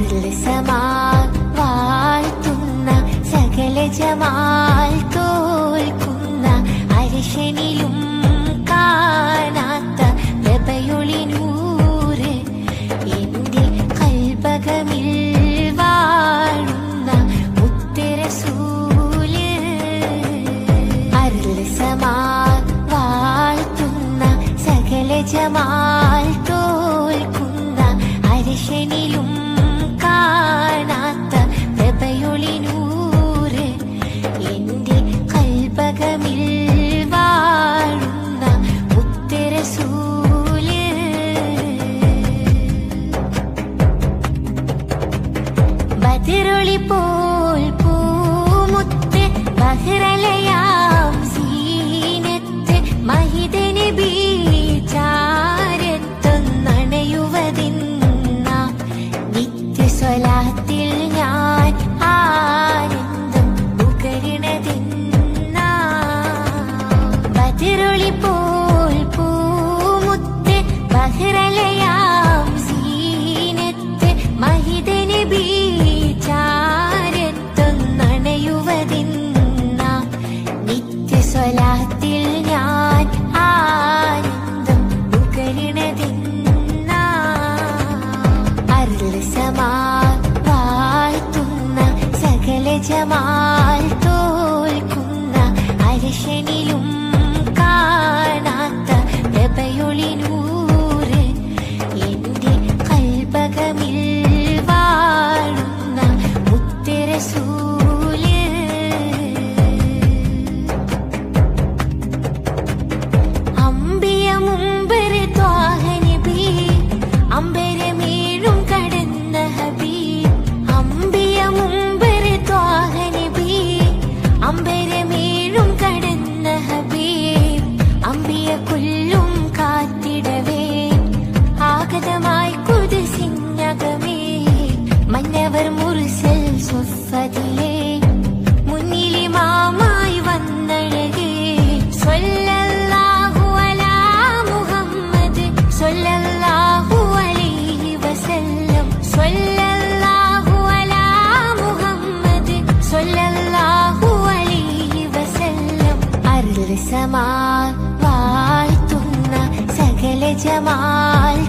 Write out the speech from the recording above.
സമാൻ വാഴ്ത്തുന്ന സകല ജമാൽ തോൽക്കുന്ന അരിശനിലും കാണാത്ത പ്രഭയൊളി നൂറ് എന്റെ കൽബകമിൽ വാഴുന്ന മുത്തറസൂല് അരുൾ സമാൻ വാഴ്ത്തുന്ന സകല ജമാൽ തോൽക്കുന്ന അരിശനിലും കാണാത്ത പ്രഭയൊളി നൂറ് എന്റെ കൽബകമിൽ വാഴുന്ന മുത്തറസൂല് ബദറൊളി പോൽ പൂമുത്ത് ബഹ്റലയാം സീനത്ത് മഹിദ നബി ചാരത്തൊന്നണയുവതിന്ന നിത്യസ്വലാത്തിൽ ഞാൻ ആനന്ദം ഉകരണതിന്ന ബദറൊളി പോൽ പൂമുത്ത് ബഹ്റലയാം സീനത്ത് മഹിദ നബി ചാരത്തൊന്നണയുവതിന്ന നിത്യസ്വലാത്തിൽ ഞാൻ ആനന്ദം ഉകരണതിന്ന അരുൾ സമാൻ വാഴ്ത്തുന്ന സകല ജമാൽ തോൽക്കുന്ന അരിശനിലും കാണാത്ത പ്രഭയൊളി നൂറ് എന്റെ കൽബകമിൽ വാഴുന്ന മുത്തറസൂല് അമ്പിയ മുമ്പർ ത്വാഹ നബി അമ്പരമേഴും കടന്ന ഹബീബ് അമ്പിയ മുമ്പർ ത്വാഹ നബി അമ്പരമേഴും കടന്ന ഹബീബ് അമ്പിയ കൊല്ലും കാത്തിടവേ ആഗതമായി കുദ്സിനകമേ മന്നവർ മുർസൽ സുഫദിലെ മുന്നിലിമാമായി വന്നഴകേ സ്വല്ലല്ലാഹു അലാ മുഹമ്മദ് സ്വല്ലല്ലാഹു അലൈഹി വസല്ലം സ്വല്ലല്ലാഹു അലാ മുഹമ്മദ് സ്വല്ലല്ലാഹു അലൈഹി വസല്ലം അരുൾ സമാൻ വാഴ്ത്തുന്ന സകല ജമാൽ